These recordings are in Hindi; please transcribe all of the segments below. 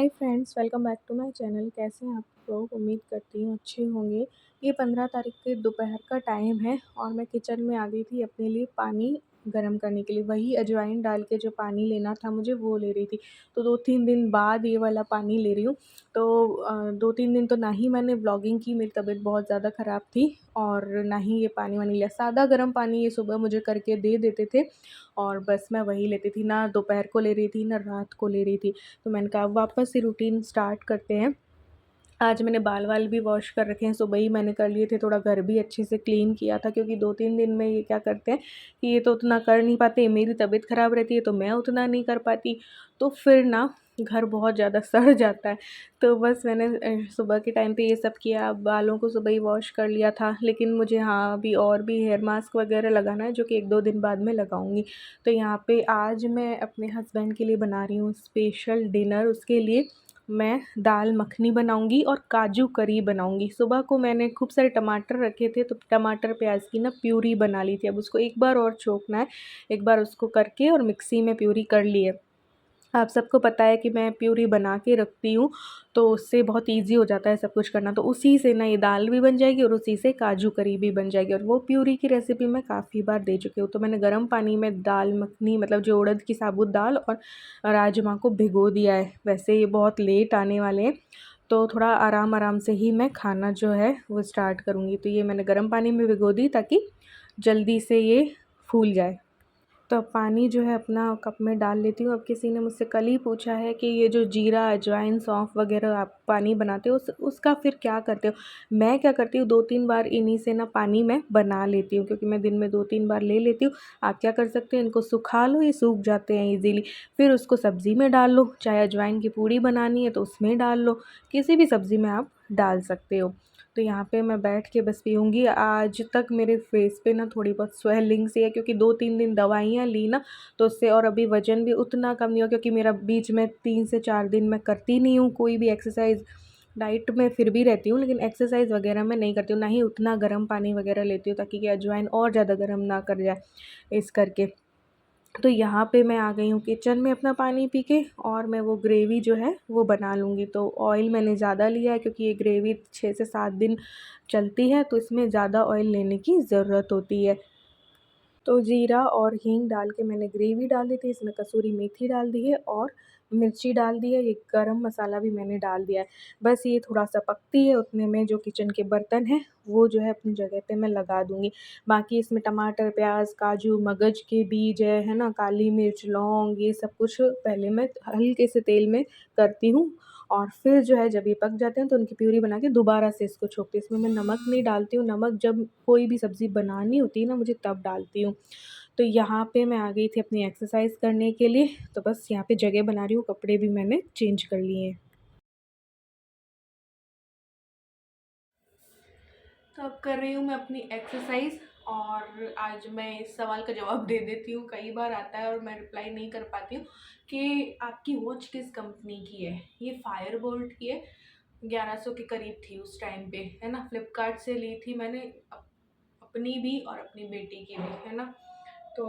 Hi friends, welcome back to my channel. कैसे हैं आप लोग? उम्मीद करती हूँ अच्छे होंगे। ये 15 तारीख के दोपहर का टाइम है और मैं किचन में आ गई थी अपने लिए पानी गर्म करने के लिए। वही अजवाइन डाल के जो पानी लेना था मुझे, वो ले रही थी। तो 2-3 दिन बाद ये वाला पानी ले रही हूँ। तो 2-3 दिन तो ना ही मैंने व्लॉगिंग की, मेरी तबीयत बहुत ज़्यादा ख़राब थी, और ना ही ये पानी वानी लिया। सादा गर्म पानी ये सुबह मुझे करके दे देते थे और बस मैं वही लेती थी। ना दोपहर को ले रही थी, ना रात को ले रही थी। तो मैंने कहा अब वापस से रूटीन स्टार्ट करते हैं। आज मैंने बाल-वाल भी वॉश कर रखे हैं, सुबह ही मैंने कर लिए थे। थोड़ा घर भी अच्छे से क्लीन किया था, क्योंकि 2-3 दिन में ये क्या करते हैं कि ये तो उतना कर नहीं पाते, मेरी तबीयत ख़राब रहती है तो मैं उतना नहीं कर पाती, तो फिर ना घर बहुत ज़्यादा सड़ जाता है। तो बस मैंने सुबह के टाइम पे ये सब किया। बालों को सुबह ही वॉश कर लिया था, लेकिन मुझे हाँ, अभी और भी हेयर मास्क वग़ैरह लगाना है, जो कि 1-2 दिन बाद में लगाऊँगी। तो यहाँ पे आज मैं अपने हस्बैंड के लिए बना रही हूँ स्पेशल डिनर। उसके लिए मैं दाल मखनी बनाऊँगी और काजू करी बनाऊँगी। सुबह को मैंने खूब सारे टमाटर रखे थे, तो टमाटर प्याज़ की ना प्यूरी बना ली थी। अब उसको एक बार और छोकना है, एक बार उसको करके और मिक्सी में प्यूरी कर ली है। आप सबको पता है कि मैं प्यूरी बना के रखती हूँ, तो उससे बहुत ईज़ी हो जाता है सब कुछ करना। तो उसी से ना ये दाल भी बन जाएगी और उसी से काजू करी भी बन जाएगी, और वो प्यूरी की रेसिपी मैं काफ़ी बार दे चुकी हूँ। तो मैंने गर्म पानी में दाल मखनी, मतलब जो उड़द की साबुत दाल और राजमा को भिगो दिया है। वैसे ये बहुत लेट आने वाले हैं, तो थोड़ा आराम-आराम से ही मैं खाना जो है वो स्टार्ट करूँगी। तो ये मैंने गर्म पानी में भिगो दी ताकि जल्दी से ये फूल जाए। तो अब पानी जो है अपना कप में डाल लेती हूँ। अब किसी ने मुझसे कल ही पूछा है कि ये जो जीरा, अजवाइन, सौंफ वग़ैरह आप पानी बनाते हो, उसका फिर क्या करते हो? मैं क्या करती हूँ, 2-3 बार इन्हीं से ना पानी मैं बना लेती हूँ, क्योंकि मैं दिन में 2-3 बार ले लेती हूँ। आप क्या कर सकते हो, इनको सुखा लो, ये सूख जाते हैं ईज़िली। फिर उसको सब्ज़ी में डाल लो, चाहे अजवाइन की पूड़ी बनानी है तो उसमें डाल लो, किसी भी सब्ज़ी में आप डाल सकते हो। तो यहाँ पे मैं बैठ के बस पीऊँगी। आज तक मेरे फेस पे ना थोड़ी बहुत स्वेलिंग सी है, क्योंकि 2-3 दिन दवाइयाँ ली ना, तो उससे, और अभी वज़न भी उतना कम नहीं हुआ, क्योंकि मेरा बीच में 3 से 4 दिन मैं करती नहीं हूँ कोई भी एक्सरसाइज़। डाइट में फिर भी रहती हूँ, लेकिन एक्सरसाइज़ वग़ैरह मैं नहीं करती हूँ, ना ही उतना गर्म पानी वग़ैरह लेती हूँ, ताकि कि अजवाइन और ज़्यादा गर्म ना कर जाए इस करके। तो यहाँ पे मैं आ गई हूँ किचन में अपना पानी पी के, और मैं वो ग्रेवी जो है वो बना लूँगी। तो ऑयल मैंने ज़्यादा लिया है, क्योंकि ये ग्रेवी 6 से 7 दिन चलती है, तो इसमें ज़्यादा ऑयल लेने की ज़रूरत होती है। तो जीरा और हींग डाल के मैंने ग्रेवी डाल दी थी, इसमें कसूरी मेथी डाल दी है और मिर्ची डाल दी है, ये गरम मसाला भी मैंने डाल दिया है। बस ये थोड़ा-सा पकती है, उतने में जो किचन के बर्तन हैं, वो जो है अपनी जगह पे मैं लगा दूँगी। बाकी इसमें टमाटर, प्याज़, काजू, मगज के बीज है ना, काली मिर्च, लौंग, ये सब कुछ पहले मैं हल्के से तेल में करती हूँ, और फिर जो है जब ये पक जाते हैं तो उनकी प्यूरी बना के दोबारा से इसको छोंकती हूँ। इसमें मैं नमक नहीं डालती हूँ, नमक जब कोई भी सब्ज़ी बनानी होती है ना मुझे, तब डालती हूँ। तो यहाँ पे मैं आ गई थी अपनी एक्सरसाइज़ करने के लिए, तो बस यहाँ पे जगह बना रही हूँ, कपड़े भी मैंने चेंज कर लिए हैं। तो अब कर रही हूँ मैं अपनी एक्सरसाइज़, और आज मैं इस सवाल का जवाब दे देती हूँ, कई बार आता है और मैं रिप्लाई नहीं कर पाती हूँ कि आपकी वॉच किस कंपनी की है? ये फायरबोल्ट की है, 1100 के करीब थी उस टाइम पे, है ना? फ्लिपकार्ट से ली थी मैंने, अपनी भी और अपनी बेटी की भी, है ना? तो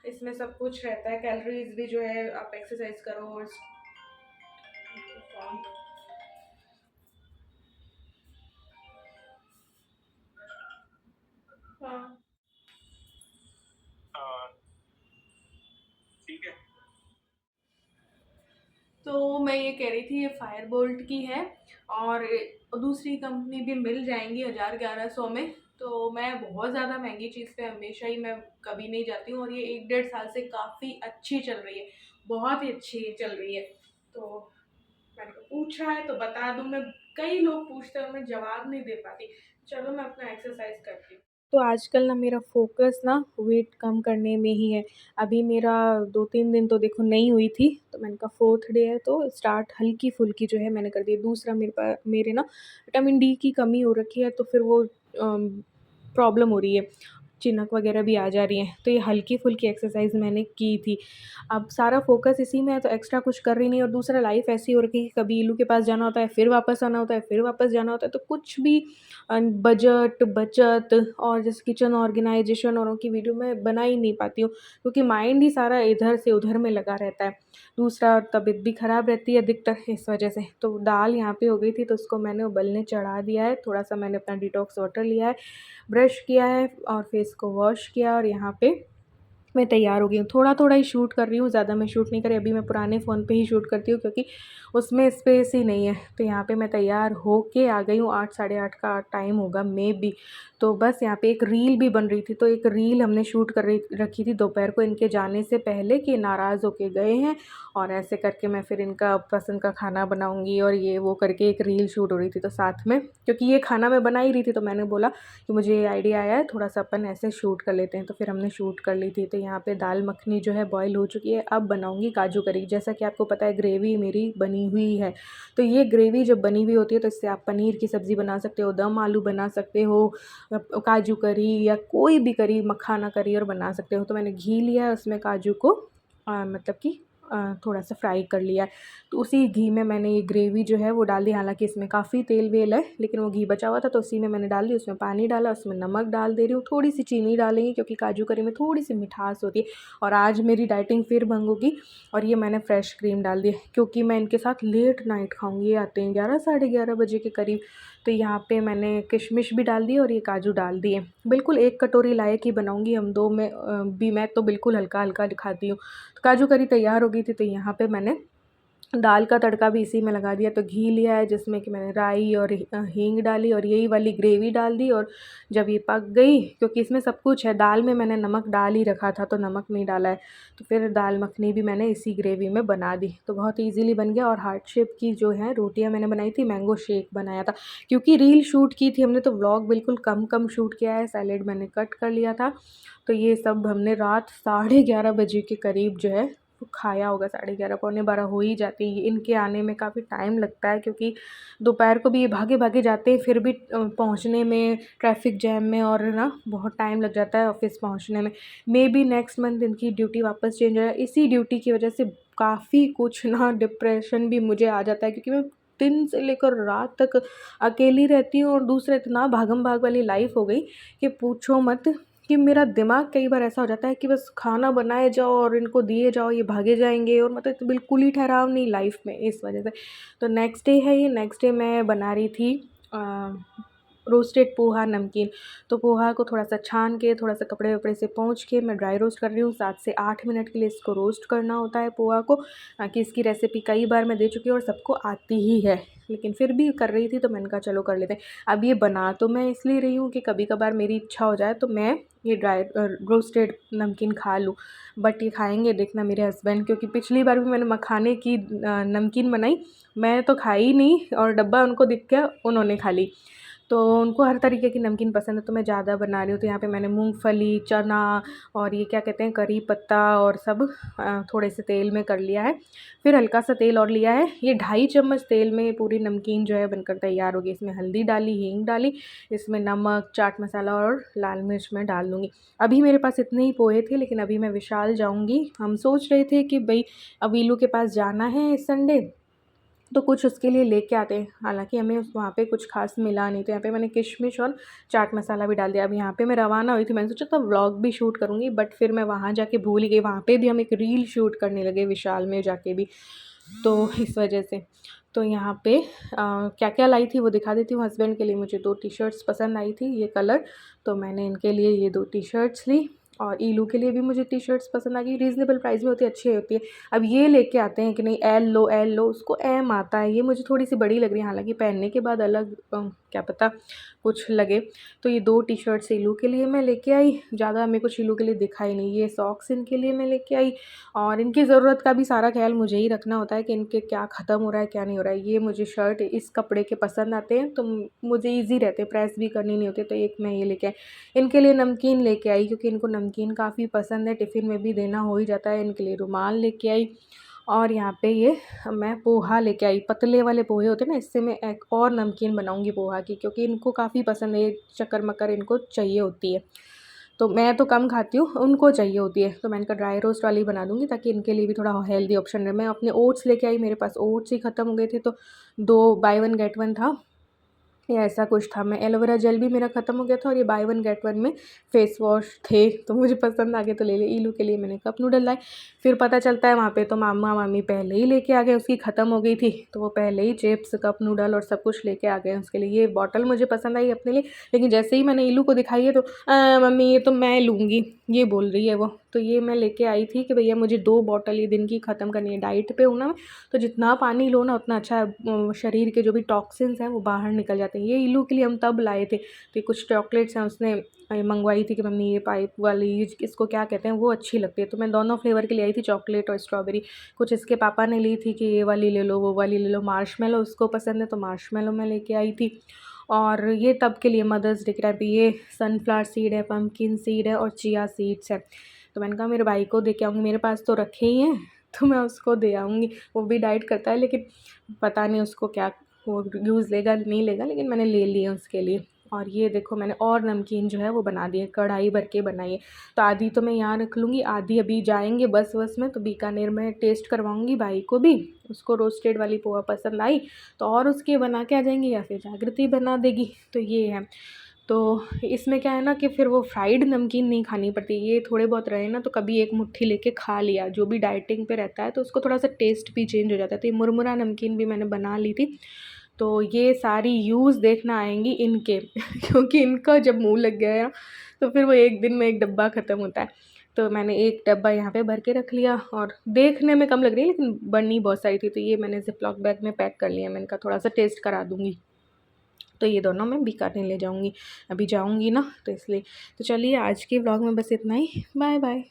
इसमें सब कुछ रहता है, कैलोरीज़ भी जो है, आप एक्सरसाइज़ करो और हाँ। ठीक है। तो मैं ये कह रही थी, ये फायरबोल्ट की है, और दूसरी कंपनी भी मिल जाएंगी 1000-1100 में। तो मैं बहुत ज़्यादा महंगी चीज़ पे हमेशा ही मैं कभी नहीं जाती हूँ, और ये 1-1.5 साल से काफ़ी अच्छी चल रही है, बहुत ही अच्छी चल रही है। तो मैंने कहा पूछा है तो बता दूँ मैं, कई लोग पूछते हैं, मैं जवाब नहीं दे पाती। चलो मैं अपना एक्सरसाइज करती हूँ। तो आजकल ना मेरा फ़ोकस ना वेट कम करने में ही है। अभी मेरा 2-3 दिन तो देखो नहीं हुई थी, तो मैंने कहा 4th डे है तो स्टार्ट हल्की-फुल्की जो है मैंने कर दी है। दूसरा मेरे ना विटामिन डी की कमी हो रखी है, तो फिर वो प्रॉब्लम हो रही है। चिनक वगैरह भी आ जा रही हैं। तो ये हल्की-फुल्की एक्सरसाइज़ मैंने की थी। अब सारा फ़ोकस इसी में है तो एक्स्ट्रा कुछ कर रही नहीं, और दूसरा लाइफ़ ऐसी हो रखी है कि कभी इल्लू के पास जाना होता है, फिर वापस आना होता है, फिर वापस जाना होता है, तो कुछ भी बजट, बचत और जैसे किचन ऑर्गेनाइज़ेशन औरों की वीडियो मैं बना ही नहीं पाती हूँ, क्योंकि माइंड ही सारा इधर से उधर में लगा रहता है। दूसरा तबीयत भी ख़राब रहती है अधिकतर इस वजह से। तो दाल यहाँ पे हो गई थी तो उसको मैंने उबलने चढ़ा दिया है, थोड़ा-सा मैंने अपना डिटॉक्स वाटर लिया है, ब्रश किया है और फेस को वॉश किया, और यहाँ पे मैं तैयार हो गई हूँ। थोड़ा-थोड़ा ही शूट कर रही हूँ, ज़्यादा मैं शूट नहीं कर रही। अभी मैं पुराने फ़ोन पे ही शूट करती हूँ क्योंकि उसमें स्पेस ही नहीं है। तो यहाँ पे मैं तैयार होके आ गई हूँ, 8 साढ़े 8 का टाइम होगा मेबी। तो बस यहाँ पे एक रील भी बन रही थी, तो एक रील हमने शूट कर रखी थी दोपहर को इनके जाने से पहले कि नाराज़ होके गए हैं, और ऐसे करके मैं फिर इनका पसंद का खाना बनाऊँगी और ये वो करके एक रील शूट हो रही थी। तो साथ में क्योंकि ये खाना मैं बना ही रही थी तो मैंने बोला कि मुझे ये आइडिया आया है, थोड़ा-सा अपन ऐसे शूट कर लेते हैं, तो फिर हमने शूट कर ली थी। तो यहाँ पे दाल मखनी जो है बॉयल हो चुकी है, अब बनाऊँगी काजू करी। जैसा कि आपको पता है ग्रेवी मेरी बनी हुई है, तो ये ग्रेवी जब बनी हुई होती है तो इससे आप पनीर की सब्ज़ी बना सकते हो, दम आलू बना सकते हो, काजू करी या कोई भी करी, मखाना करी और बना सकते हो। तो मैंने घी लिया है, उसमें काजू को मतलब कि थोड़ा-सा फ्राई कर लिया है। तो उसी घी में मैंने ये ग्रेवी जो है वो डाल दी, हालाँकि इसमें काफ़ी तेल-वेल है, लेकिन वो घी बचा हुआ था तो उसी में मैंने डाल दी। उसमें पानी डाला, उसमें नमक डाल दे रही हूँ, थोड़ी-सी चीनी डालेंगे क्योंकि काजू करी में थोड़ी-सी मिठास होती है। और आज मेरी डाइटिंग फिर भंग होगी, और ये मैंने फ्रेश क्रीम डाल दी है क्योंकि मैं इनके साथ लेट नाइट खाऊँगी। ये आते हैं 11 साढ़े 11 बजे के करीब। तो यहाँ पे मैंने किशमिश भी डाल दी और ये काजू डाल दिए। बिल्कुल 1 कटोरी लायक ही बनाऊँगी हम 2 में, भी मैं तो बिल्कुल हल्का-हल्का खाती हूँ। तो काजू करी तैयार हो गई थी, तो यहाँ पे मैंने दाल का तड़का भी इसी में लगा दिया। तो घी लिया है जिसमें कि मैंने राई और हींग डाली और यही वाली ग्रेवी डाल दी, और जब ये पक गई, क्योंकि इसमें सब कुछ है, दाल में मैंने नमक डाल ही रखा था तो नमक नहीं डाला है, तो फिर दाल मखनी भी मैंने इसी ग्रेवी में बना दी। तो बहुत ईज़िली बन गया। और हार्ट शेप की जो है रोटियाँ मैंने बनाई थी, मैंगो शेक बनाया था। क्योंकि रील शूट की थी हमने तो व्लॉग बिल्कुल कम शूट किया है, सैलेड मैंने कट कर लिया था। तो ये सब हमने रात साढ़े 11 बजे के करीब जो है वो खाया होगा। साढ़े 11 पौने 12 हो ही जाती है। इनके आने में काफ़ी टाइम लगता है क्योंकि दोपहर को भी ये भागे-भागे जाते हैं, फिर भी पहुँचने में ट्रैफ़िक जैम में और ना बहुत टाइम लग जाता है ऑफ़िस पहुँचने में। मेबी नेक्स्ट मंथ इनकी ड्यूटी वापस चेंज हो जाए। इसी ड्यूटी की वजह से काफ़ी कुछ ना डिप्रेशन भी मुझे आ जाता है, क्योंकि मैं दिन से लेकर रात तक अकेली रहती हूँ, और दूसरा इतना भागम-भाग वाली लाइफ़ हो गई कि पूछो मत, कि मेरा दिमाग कई बार ऐसा हो जाता है कि बस खाना बनाए जाओ और इनको दिए जाओ, ये भागे जाएँगे, और मतलब बिल्कुल ही ठहराव नहीं लाइफ़ में इस वजह से। तो नेक्स्ट डे है ये, नेक्स्ट डे मैं बना रही थी अ, रोस्टेड पोहा नमकीन। तो पोहा को थोड़ा-सा छान के, थोड़ा-सा कपड़े-वपड़े से पोंछ के मैं ड्राई रोस्ट कर रही हूँ। 7 से 8 मिनट के लिए इसको रोस्ट करना होता है पोहा को। कि इसकी रेसिपी कई बार मैं दे चुकी हूँ और सबको आती ही है, लेकिन फिर भी कर रही थी तो मैंने कहा चलो कर लेते हैं। अब ये बना तो मैं इसलिए रही हूँ कि कभी-कभार मेरी इच्छा हो जाए तो मैं ये रोस्टेड नमकीन खा लूँ। बट ये खाएँगे देखना मेरे हस्बैंड, क्योंकि पिछली बार भी मैंने मखाने की नमकीन बनाई, मैं तो खाई ही नहीं और डब्बा उनको दिख गया, उन्होंने खा ली। तो उनको हर तरीके की नमकीन पसंद है, तो मैं ज़्यादा बना रही हूँ। तो यहाँ पे मैंने मूँगफली, चना और ये क्या कहते हैं करी पत्ता और सब थोड़े से तेल में कर लिया है। फिर हल्का सा तेल और लिया है। ये 2.5 चम्मच तेल में पूरी नमकीन जो है बनकर तैयार होगी। इसमें हल्दी डाली, हींग डाली, इसमें नमक, चाट मसाला और लाल मिर्च मैं डाल दूँगी। अभी मेरे पास इतने ही पोहे थे, लेकिन अभी मैं विशाल जाऊँगी। हम सोच रहे थे कि भई अब वीलू के पास जाना है इस संडे, तो कुछ उसके लिए लेके आते हैं। हालाँकि हमें वहाँ पे कुछ ख़ास मिला नहीं, तो यहाँ पे मैंने किशमिश और चाट मसाला भी डाल दिया। अब यहाँ पे मैं रवाना हुई थी, मैंने सोचा था व्लॉग भी शूट करूँगी, बट फिर मैं वहाँ जाके भूल ही गई। वहाँ पे भी हम एक रील शूट करने लगे विशाल में जाके भी, तो इस वजह से। तो यहाँ पे क्या-क्या लाई थी वो दिखा देती हूँ। हस्बैंड के लिए मुझे 2 टी-शर्ट्स पसंद आई थी ये कलर, तो मैंने इनके लिए ये 2 टी-शर्ट्स ली, और ईलू के लिए भी मुझे टी-शर्ट्स पसंद आ गई। रीज़नेबल प्राइस में होती है, अच्छी होती है। अब ये लेके आते हैं कि नहीं एल लो, उसको एम आता है। ये मुझे थोड़ी-सी बड़ी लग रही है, हालाँकि पहनने के बाद अलग क्या पता कुछ लगे। तो ये 2 टी-शर्ट्स ईलू के लिए मैं लेके आई, ज़्यादा मेरे को शीलू के लिए दिखा ही नहीं। ये सॉक्स इनके लिए मैं लेके आई, और इनकी ज़रूरत का भी सारा ख़्याल मुझे ही रखना होता है कि इनके क्या ख़त्म हो रहा है, क्या नहीं हो रहा है। ये मुझे शर्ट इस कपड़े के पसंद आते हैं, तो मुझे ईज़ी रहते हैं, प्रेस भी करनी नहीं होती, तो एक मैं ये लेके आई। इनके लिए नमकीन लेके आई क्योंकि इनको नमकीन काफ़ी पसंद है, टिफ़िन में भी देना हो ही जाता है। इनके लिए रुमाल लेके आई, और यहाँ पे ये मैं पोहा लेके आई। पतले वाले पोहे होते हैं ना, इससे मैं एक और नमकीन बनाऊँगी पोहा की, क्योंकि इनको काफ़ी पसंद है, ये शक्कर-मक्कर इनको चाहिए होती है। तो मैं तो कम खाती हूँ, उनको चाहिए होती है, तो मैंने कहा ड्राई रोस्ट वाली बना दूँगी ताकि इनके लिए भी थोड़ा हेल्दी ऑप्शन रहे। मैं अपने ओट्स लेके आई, मेरे पास ओट्स ही ख़त्म हो गए थे, तो 2 बाय 1 गेट 1 था, या ऐसा कुछ था। मैं एलोवेरा जेल भी मेरा ख़त्म हो गया था और ये बाय 1 गेट 1 में फ़ेस वॉश थे, तो मुझे पसंद आ गए तो ले लिए। ईलू के लिए मैंने कप नूडल लाए, फिर पता चलता है वहाँ पे तो मामा-मामी पहले ही लेके आ गए, उसकी ख़त्म हो गई थी, तो वो पहले ही चिप्स, कप नूडल और सब कुछ लेके आ गए उसके लिए। ये बॉटल मुझे पसंद आई अपने लिए, लेकिन जैसे ही मैंने ईलू को दिखाई है तो मम्मी ये तो मैं लूँगी, ये बोल रही है वो। तो ये मैं लेके आई थी कि भैया मुझे 2 बॉटल ये दिन की ख़त्म करनी है, डाइट पे हूँ ना मैं, तो जितना पानी लो ना उतना अच्छा है, शरीर के जो भी टॉक्सिन्स हैं वो बाहर निकल जाते हैं। ये ईलू के लिए हम तब लाए थे, तो कुछ चॉकलेट्स हैं उसने मंगवाई थी कि मम्मी ये पाइप वाली इसको क्या कहते हैं, वो अच्छी लगती है, तो मैं दोनों फ्लेवर की ले आई थी, चॉकलेट और स्ट्रॉबेरी। कुछ इसके पापा ने ली थी कि ये वाली ले लो, वो वाली ले लो। मार्शमेलो उसको पसंद है तो मार्शमेलो मैं लेके आई थी। और ये तब के लिए मदर्स डे के टाइम पे ये सनफ्लावर सीड है, पम्पकिन सीड है और चिया सीड्स है। तो मैंने कहा मेरे भाई को दे के आऊँगी, मेरे पास तो रखे ही हैं, तो मैं उसको दे आऊँगी। वो भी डाइट करता है, लेकिन पता नहीं उसको क्या वो यूज़ लेगा नहीं लेगा, लेकिन मैंने ले लिए उसके लिए। और ये देखो मैंने और नमकीन जो है वो बना दिए, कढ़ाई भर के बनाई है। तो आधी तो मैं यहाँ रख लूँगी, आधी अभी जाएंगे बस वस में तो बीकानेर में टेस्ट करवाऊँगी भाई को भी, उसको रोस्टेड वाली पोहा पसंद आई तो और उसके बना के आ जाएंगे, या फिर जागृति बना देगी। तो ये है। तो इसमें क्या है ना कि फिर वो फ्राइड नमकीन नहीं खानी पड़ती, ये थोड़े बहुत रहे ना तो कभी एक मुट्ठी लेके खा लिया, जो भी डाइटिंग पे रहता है तो उसको थोड़ा सा टेस्ट भी चेंज हो जाता है। तो ये मुरमुरा नमकीन भी मैंने बना ली थी, तो ये सारी यूज़ देखना आएंगी इनके क्योंकि इनका जब मुँह लग गया तो फिर वो एक दिन में एक डब्बा ख़त्म होता है। तो मैंने एक डब्बा यहाँ पे भर के रख लिया, और देखने में कम लग रही है लेकिन बनी बहुत सारी थी, तो ये मैंने ज़िप्लॉक बैग में पैक कर लिया। मैंने कहा थोड़ा सा टेस्ट करा दूँगी, तो ये दोनों मैं बीकानेर ले जाऊँगी, अभी जाऊँगी ना तो इसलिए। तो चलिए आज के व्लॉग में बस इतना ही, बाय बाय।